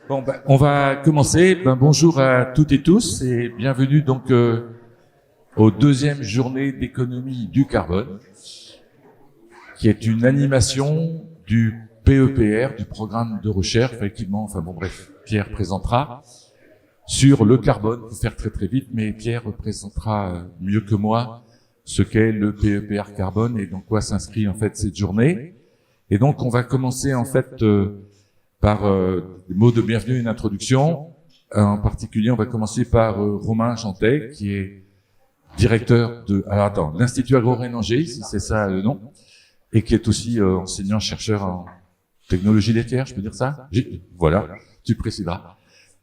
Bon, on va commencer. Bonjour à toutes et tous et bienvenue donc aux deuxième journée d'économie du carbone, qui est une animation du PEPR, du programme de recherche, effectivement. Enfin bon, bref, Pierre présentera sur le carbone. Pour faire très très vite, mais Pierre représentera mieux que moi ce qu'est le PEPR carbone et dans quoi s'inscrit en fait cette journée. Et donc on va commencer en fait par des mots de bienvenue et une introduction. En particulier, on va commencer par Romain Chantet, qui est directeur de l'Institut Agro-Rhénan-Angers, si c'est ça le nom, et qui est aussi enseignant-chercheur en technologie laitière, je peux dire ça? Voilà, tu préciseras,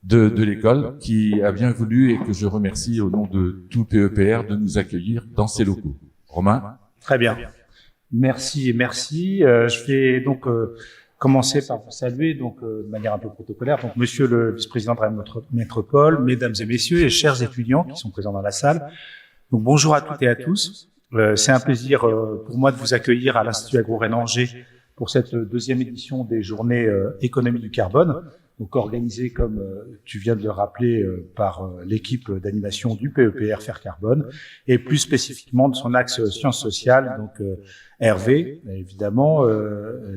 de l'école, qui a bien voulu et que je remercie au nom de tout PEPR de nous accueillir dans ses locaux. Romain? Très bien. Merci. Je vais donc commencer par vous saluer de manière un peu protocolaire. Donc, Monsieur le vice-président de Rennes Métropole, mesdames et messieurs et chers étudiants qui sont présents dans la salle. Donc, bonjour à toutes et à tous. C'est un plaisir pour moi de vous accueillir à l'Institut Agro-Rhénan-Angers pour cette deuxième édition des Journées Économie du carbone, donc organisée, comme tu viens de le rappeler, par l'équipe d'animation du PEPR Faire Carbone, et plus spécifiquement de son axe sciences sociales, donc Hervé, évidemment,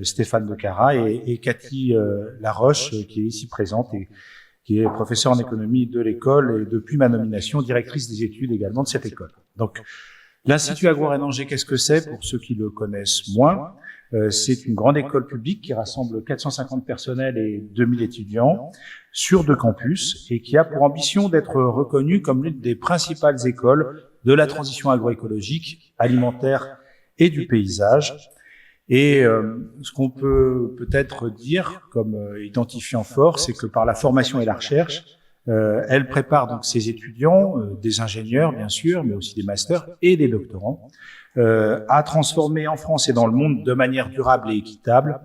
Stéphane de Cara et Cathy Laroche, qui est ici présente et qui est professeure en économie de l'école et depuis ma nomination, directrice des études également de cette école. Donc, l'Institut Agro-Rhénan-Angers, qu'est-ce que c'est pour ceux qui le connaissent moins? C'est une grande école publique qui rassemble 450 personnels et 2000 étudiants sur 2 campus et qui a pour ambition d'être reconnue comme l'une des principales écoles de la transition agroécologique, alimentaire et du paysage. Et ce qu'on peut peut-être dire comme identifiant fort, c'est que par la formation et la recherche, elle prépare donc ses étudiants, des ingénieurs bien sûr, mais aussi des masters et des doctorants, à transformer en France et dans le monde de manière durable et équitable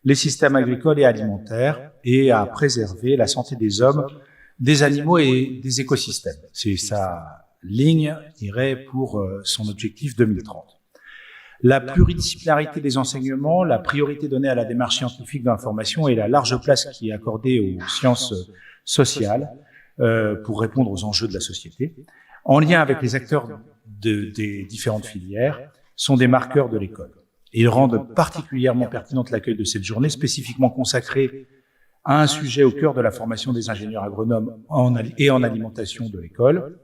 les systèmes agricoles et alimentaires et à préserver la santé des hommes, des animaux et des écosystèmes. C'est sa ligne, je dirais, pour son objectif 2030. La pluridisciplinarité des enseignements, la priorité donnée à la démarche scientifique de l'information et la large place qui est accordée aux sciences sociales pour répondre aux enjeux de la société, en lien avec les acteurs des différentes filières, sont des marqueurs de l'école. Ils rendent particulièrement pertinente l'accueil de cette journée, spécifiquement consacrée à un sujet au cœur de la formation des ingénieurs agronomes et en alimentation de l'école.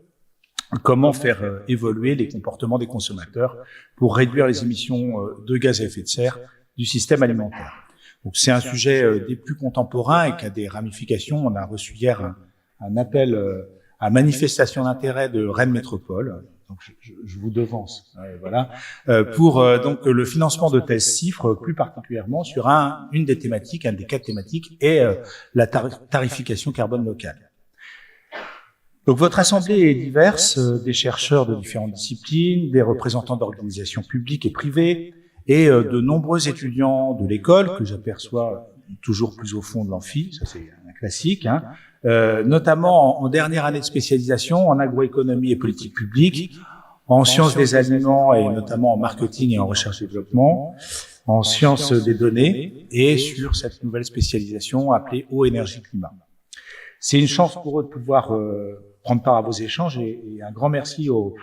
Comment faire évoluer les comportements des consommateurs pour réduire les émissions de gaz à effet de serre du système alimentaire. Donc c'est un sujet des plus contemporains et qui a des ramifications. On a reçu hier un appel à manifestation d'intérêt de Rennes Métropole. Donc je vous devance, voilà, pour donc le financement de thèses CIFRE, plus particulièrement sur une des thématiques, un des 4 thématiques, est la tarification carbone locale. Donc votre assemblée est diverse, des chercheurs de différentes disciplines, des représentants d'organisations publiques et privées, et de nombreux étudiants de l'école, que j'aperçois toujours plus au fond de l'amphi, ça c'est un classique, notamment en dernière année de spécialisation en agroéconomie et politique publique, en sciences des aliments et notamment en marketing et en recherche et développement, en sciences des données et sur cette nouvelle spécialisation appelée eau, énergie, climat. C'est une chance pour eux de pouvoir prendre part à vos échanges et un grand merci au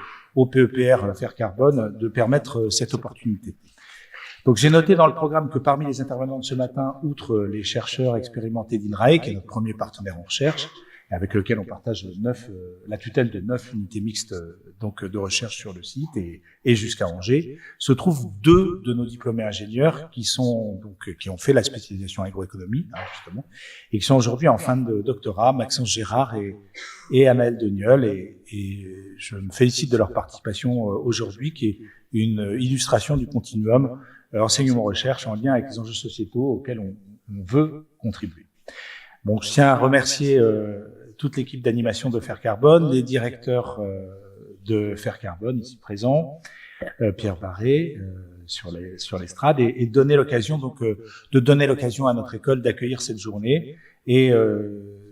PEPR Faire Carbone de permettre cette opportunité. Donc j'ai noté dans le programme que parmi les intervenants de ce matin, outre les chercheurs expérimentés d'INRAE, qui est notre premier partenaire en recherche, et avec lequel on partage la tutelle de 9 unités mixtes donc de recherche sur le site et jusqu'à Angers, se trouvent 2 de nos diplômés ingénieurs qui ont fait la spécialisation agroéconomie, justement, et qui sont aujourd'hui en fin de doctorat, Maxence Gérard et Anaël Deniol, et je me félicite de leur participation aujourd'hui, qui est une illustration du continuum enseignement-recherche en lien avec les enjeux sociétaux auxquels on veut contribuer. Bon, je tiens à remercier toute l'équipe d'animation de Faire Carbone, les directeurs de Faire Carbone ici présents, Pierre Barré sur l'estrade, et donner l'occasion de donner l'occasion à notre école d'accueillir cette journée. Et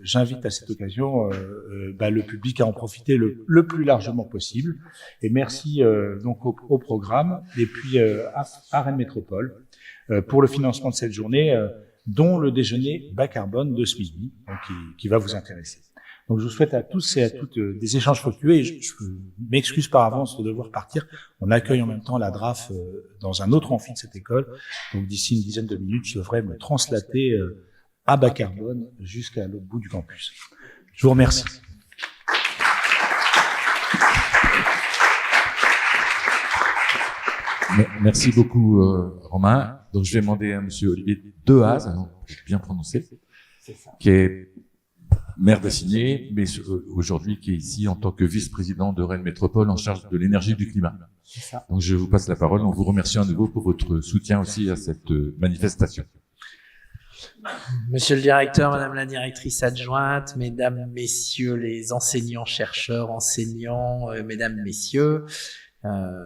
j'invite à cette occasion le public à en profiter le plus largement possible. Et merci donc au programme et puis à Rennes Métropole pour le financement de cette journée. dont le déjeuner bas carbone de ce midi, donc qui va vous intéresser. Donc je vous souhaite à tous et à toutes des échanges fructueux et je m'excuse par avance de devoir partir. On accueille en même temps la DRAF dans un autre amphi de cette école. Donc d'ici une dizaine de minutes, je devrais me translater à bas carbone jusqu'à l'autre bout du campus. Je vous remercie. Merci beaucoup, Romain. Donc, je vais demander à monsieur Olivier Dehaze, pour bien prononcer, qui est maire d'Assigné, mais aujourd'hui qui est ici en tant que vice-président de Rennes Métropole en charge de l'énergie et du climat. Donc, je vous passe la parole en vous remerciant à nouveau pour votre soutien aussi à cette manifestation. Monsieur le directeur, madame la directrice adjointe, mesdames, messieurs les enseignants, chercheurs, enseignants, mesdames, messieurs,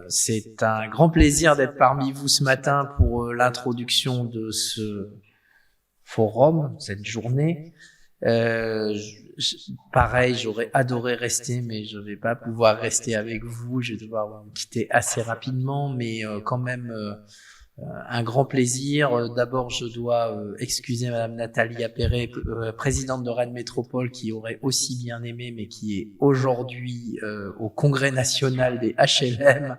c'est un grand plaisir d'être parmi vous ce matin pour l'introduction de ce forum, cette journée. Pareil, j'aurais adoré rester, mais je vais pas pouvoir rester avec vous. Je vais devoir vous quitter assez rapidement, mais quand même un grand plaisir. D'abord, je dois excuser madame Nathalie Appéré, présidente de Rennes Métropole, qui aurait aussi bien aimé, mais qui est aujourd'hui au Congrès national des HLM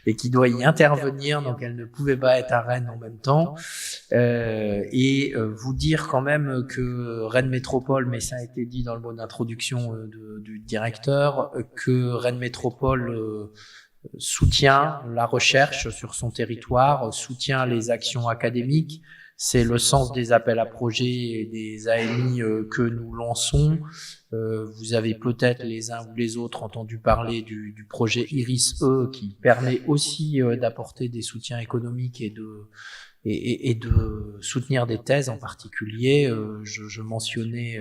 et qui doit y intervenir, donc elle ne pouvait pas être à Rennes en même temps. Et vous dire quand même que Rennes Métropole, mais ça a été dit dans le mot d'introduction du directeur, que Rennes Métropole soutient la recherche sur son territoire, soutient les actions académiques. C'est le sens des appels à projets et des AMI que nous lançons. Vous avez peut-être les uns ou les autres entendu parler du projet IRIS-E qui permet aussi d'apporter des soutiens économiques et de soutenir des thèses en particulier. Je mentionnais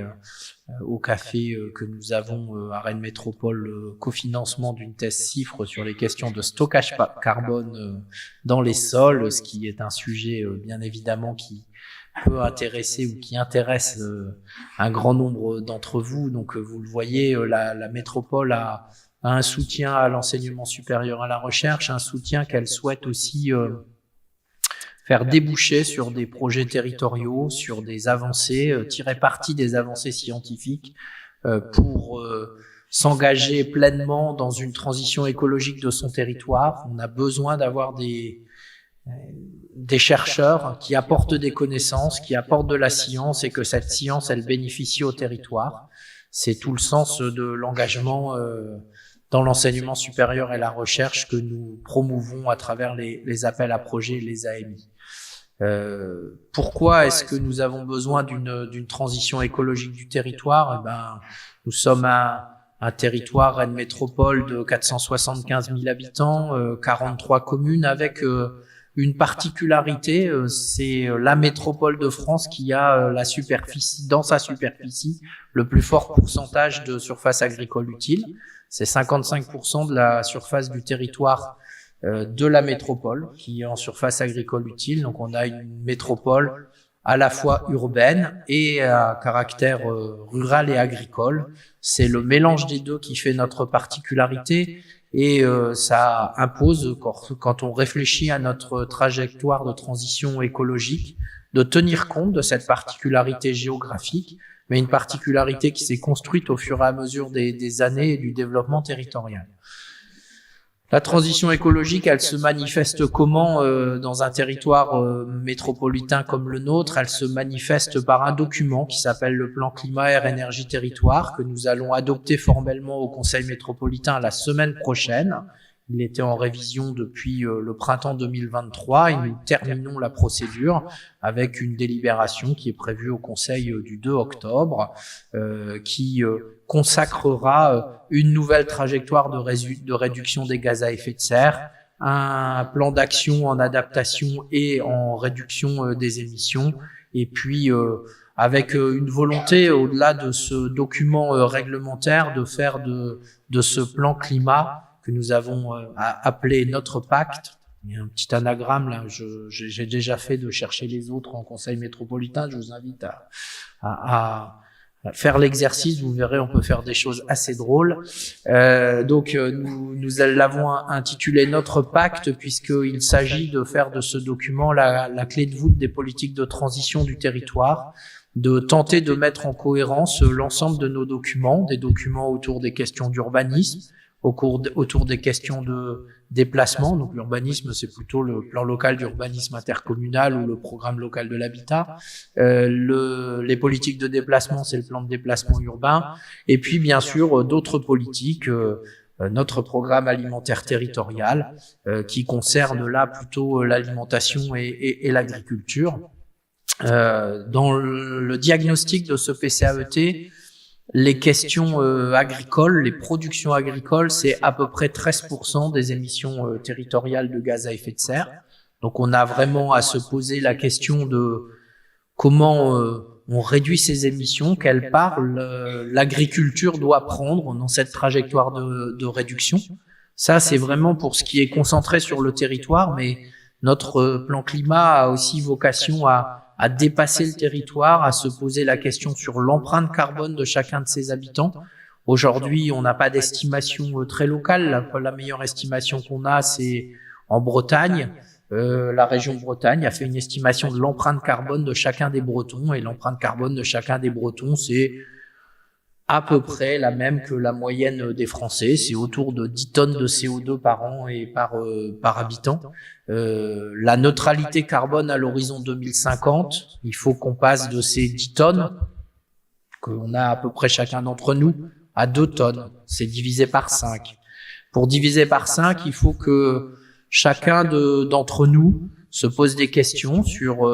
au café que nous avons à Rennes Métropole le cofinancement d'une thèse CIFRE sur les questions de stockage carbone dans les sols, ce qui est un sujet bien évidemment qui peut intéresser ou qui intéresse un grand nombre d'entre vous. Donc vous le voyez, la métropole a un soutien à l'enseignement supérieur à la recherche, un soutien qu'elle souhaite aussi faire déboucher sur des projets territoriaux, sur des avancées, tirer parti des avancées scientifiques pour s'engager pleinement dans une transition écologique de son territoire. On a besoin d'avoir des chercheurs qui apportent des connaissances, qui apportent de la science et que cette science, elle bénéficie au territoire. C'est tout le sens de l'engagement dans l'enseignement supérieur et la recherche que nous promouvons à travers les appels à projets et les AMI. Pourquoi est-ce que nous avons besoin d'une transition écologique du territoire? Eh ben, nous sommes un territoire, Rennes Métropole, de 475 000 habitants, 43 communes, avec une particularité, c'est la métropole de France qui a la superficie, dans sa superficie, le plus fort pourcentage de surface agricole utile. C'est 55% de la surface du territoire de la métropole qui est en surface agricole utile. Donc on a une métropole à la fois urbaine et à caractère rural et agricole. C'est le mélange des deux qui fait notre particularité et ça impose, quand on réfléchit à notre trajectoire de transition écologique, de tenir compte de cette particularité géographique, mais une particularité qui s'est construite au fur et à mesure des années et du développement territorial. La transition écologique, elle se manifeste comment dans un territoire métropolitain comme le nôtre? Elle se manifeste par un document qui s'appelle le plan climat, air, énergie, territoire, que nous allons adopter formellement au Conseil métropolitain la semaine prochaine. Il était en révision depuis le printemps 2023 et nous terminons la procédure avec une délibération qui est prévue au Conseil du 2 octobre qui consacrera une nouvelle trajectoire de réduction des gaz à effet de serre, un plan d'action en adaptation et en réduction des émissions et puis avec une volonté au-delà de ce document réglementaire de faire de ce plan climat que nous avons appelé notre pacte. Il y a un petit anagramme là, j'ai déjà fait de chercher les autres en conseil métropolitain. Je vous invite à faire l'exercice, vous verrez, on peut faire des choses assez drôles. Nous l'avons intitulé Notre Pacte, puisqu'il s'agit de faire de ce document la clé de voûte des politiques de transition du territoire, de tenter de mettre en cohérence l'ensemble de nos documents, des documents autour des questions d'urbanisme, autour des questions de déplacement. Donc l'urbanisme, c'est plutôt le plan local d'urbanisme intercommunal ou le programme local de l'habitat. Les politiques de déplacement, c'est le plan de déplacement urbain. Et puis bien sûr d'autres politiques, notre programme alimentaire territorial, qui concerne là plutôt l'alimentation et l'agriculture. Dans le diagnostic de ce PCAET, les questions agricoles, les productions agricoles, c'est à peu près 13% des émissions territoriales de gaz à effet de serre. Donc on a vraiment à se poser la question de comment on réduit ces émissions, quelle part l'agriculture doit prendre dans cette trajectoire de réduction. Ça, c'est vraiment pour ce qui est concentré sur le territoire, mais notre plan climat a aussi vocation à dépasser le territoire, à se poser la question sur l'empreinte carbone de chacun de ses habitants. Aujourd'hui, on n'a pas d'estimation très locale. La meilleure estimation qu'on a, c'est en Bretagne. La région de Bretagne a fait une estimation de l'empreinte carbone de chacun des Bretons, et l'empreinte carbone de chacun des Bretons, c'est à peu près la même que la moyenne des Français. C'est autour de 10 tonnes de CO2 par an et par habitant. La neutralité carbone à l'horizon 2050, il faut qu'on passe de ces 10 tonnes, qu'on a à peu près chacun d'entre nous, à 2 tonnes. C'est divisé par 5. Pour diviser par 5, il faut que chacun d'entre nous se pose des questions sur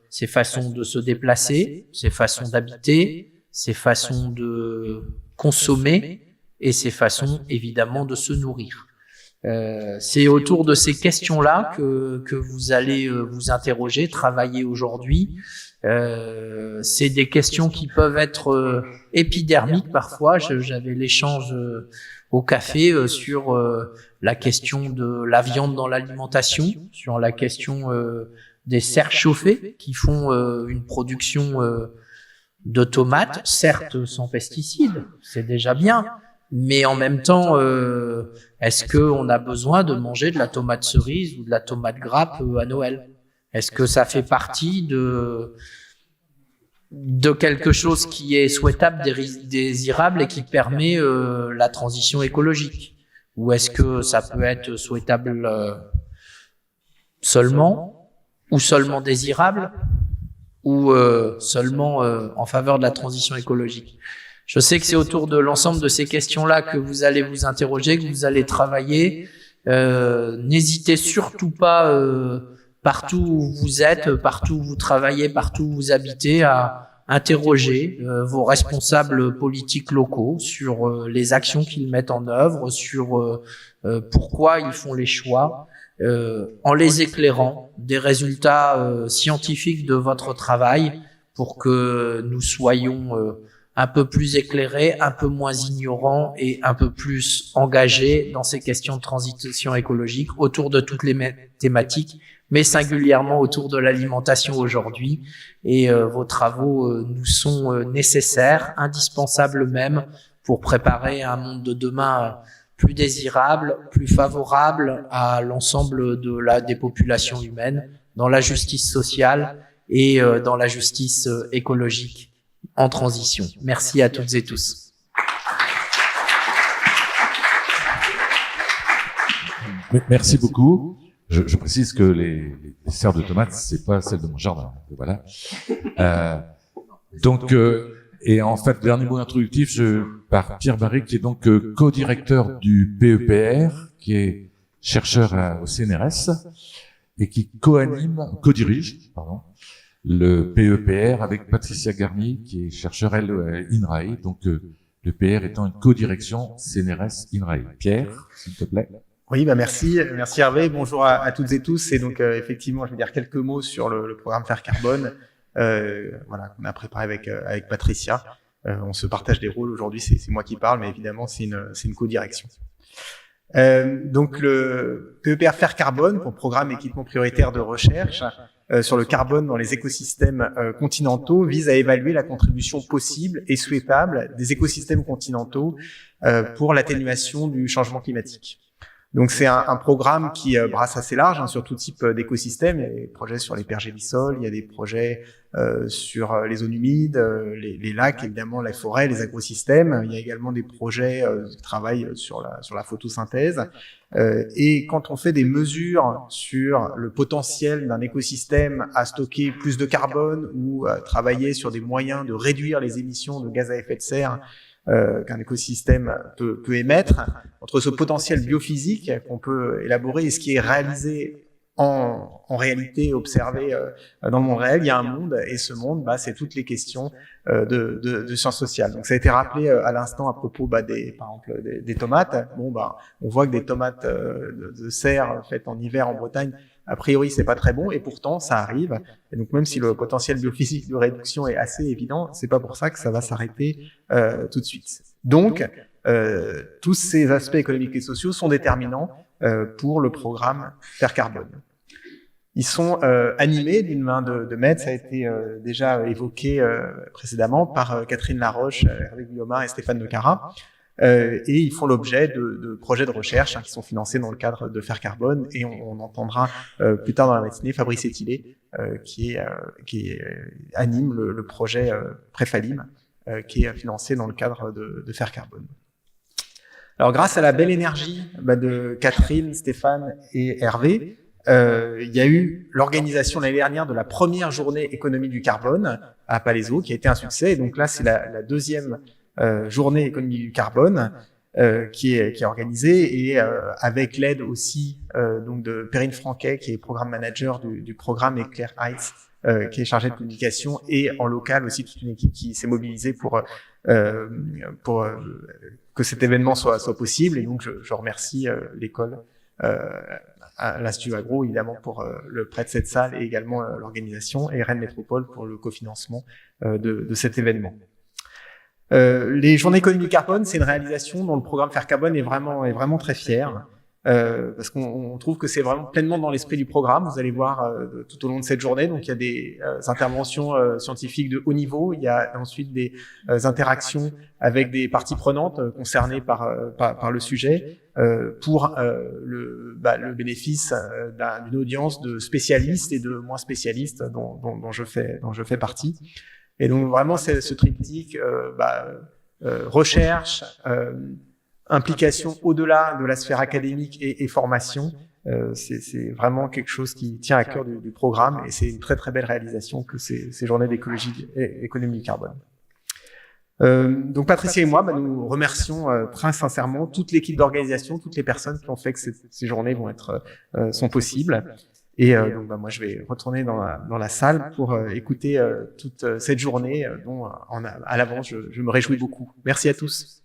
ses façons de se déplacer, ses façons d'habiter, ses façons de consommer et ses façons évidemment de se nourrir. C'est autour de ces questions-là que vous allez vous interroger, travailler aujourd'hui. C'est des questions qui peuvent être épidermiques parfois. J'avais l'échange au café sur la question de la viande dans l'alimentation, sur la question des serres chauffées qui font une production de tomates, certes sans pesticides, c'est déjà bien, mais en même temps, est-ce qu'on a besoin de manger de la tomate cerise ou de la tomate grappe à Noël? Est-ce que ça fait partie de quelque chose qui est souhaitable, désirable et qui permet la transition écologique? Ou est-ce que ça peut être souhaitable seulement, ou seulement désirable, ou seulement en faveur de la transition écologique? Je sais que c'est autour de l'ensemble de ces questions-là que vous allez vous interroger, que vous allez travailler. N'hésitez surtout pas, partout où vous êtes, partout où vous travaillez, partout où vous habitez, à interroger vos responsables politiques locaux sur les actions qu'ils mettent en œuvre, sur pourquoi ils font les choix, en les éclairant des résultats scientifiques de votre travail, pour que nous soyons un peu plus éclairés, un peu moins ignorants et un peu plus engagés dans ces questions de transition écologique autour de toutes les thématiques, mais singulièrement autour de l'alimentation aujourd'hui. Et vos travaux nous sont nécessaires, indispensables même, pour préparer un monde de demain plus désirable, plus favorable à l'ensemble des populations humaines, dans la justice sociale et dans la justice écologique en transition. Merci à toutes et tous. Merci beaucoup. Je précise que les serres de tomates, c'est pas celles de mon jardin. Voilà. Et en fait, dernier mot introductif par Pierre Barry, qui est donc co-directeur du PEPR, qui est chercheur au CNRS et qui co-dirige le PEPR avec Patricia Garnier, qui est chercheur elle INRAE. Donc le PR étant une co-direction CNRS INRAE. Pierre, s'il te plaît. Oui, merci Hervé. Bonjour à toutes et tous. Et donc effectivement, je vais dire quelques mots sur le programme Faire Carbone. Voilà, qu'on a préparé avec Patricia. On se partage des rôles aujourd'hui. C'est moi qui parle, mais évidemment c'est une co-direction. Donc le PEPR Faire Carbone, pour programme équipement prioritaire de recherche, sur le carbone dans les écosystèmes continentaux vise à évaluer la contribution possible et souhaitable des écosystèmes continentaux pour l'atténuation du changement climatique. Donc c'est un programme qui brasse assez large sur tout type d'écosystèmes. Il y a des projets sur les pergélisols, il y a des projets sur les zones humides, les lacs, évidemment la forêt, les agrosystèmes. Il y a également des projets qui travaillent sur la photosynthèse. Et quand on fait des mesures sur le potentiel d'un écosystème à stocker plus de carbone ou à travailler sur des moyens de réduire les émissions de gaz à effet de serre qu'un écosystème peut émettre, entre ce potentiel biophysique qu'on peut élaborer et ce qui est réalisé en réalité observé dans le monde réel, il y a un monde, et ce monde, c'est toutes les questions de sciences sociales. Donc ça a été rappelé à l'instant à propos par exemple des tomates. On voit que des tomates de serre faites en hiver en Bretagne, a priori, c'est pas très bon, et pourtant, ça arrive. Et donc, même si le potentiel biophysique de réduction est assez évident, c'est pas pour ça que ça va s'arrêter tout de suite. Donc, tous ces aspects économiques et sociaux sont déterminants pour le programme Faire Carbone. Ils sont animés d'une main de maître, ça a été déjà évoqué précédemment par Catherine Laroche, Hervé Guillaumard et Stéphane De Cara. Et ils font l'objet de projets de recherche qui sont financés dans le cadre de Faire Carbone, et on entendra plus tard dans la matinée Fabrice Etilé qui anime le projet Préfalim qui est financé dans le cadre de Faire Carbone. Alors grâce à la belle énergie de Catherine, Stéphane et Hervé, il y a eu l'organisation l'année dernière de la première journée économie du carbone à Palaiseau qui a été un succès, et donc là c'est la deuxième journée économie du carbone qui est organisée, et avec l'aide aussi donc de Perrine Franquet qui est programme manager du programme, et Claire Heitz qui est chargée de communication, et en local aussi toute une équipe qui s'est mobilisée pour que cet événement soit possible. Et donc je remercie l'école à l'Institut Agro évidemment pour le prêt de cette salle, et également l'organisation, et Rennes Métropole pour le cofinancement de cet événement. Les journées économie du carbone, c'est une réalisation dont le programme Faire Carbone est vraiment très fier, parce qu'on trouve que c'est vraiment pleinement dans l'esprit du programme. Vous allez voir tout au long de cette journée, donc il y a des interventions scientifiques de haut niveau, il y a ensuite des interactions avec des parties prenantes concernées par le sujet, pour le bénéfice d'une audience de spécialistes et de moins spécialistes dont je fais partie. Et donc vraiment c'est ce triptyque recherche, implication au-delà de la sphère académique et formation, c'est vraiment quelque chose qui tient à cœur du programme, et c'est une très très belle réalisation que ces journées d'écologie et économie du carbone. Donc Patricia et moi, nous remercions très sincèrement toute l'équipe d'organisation, toutes les personnes qui ont fait que ces journées sont possibles. Et donc moi je vais retourner dans la salle pour écouter toute cette journée dont à l'avance je me réjouis beaucoup. Merci à tous.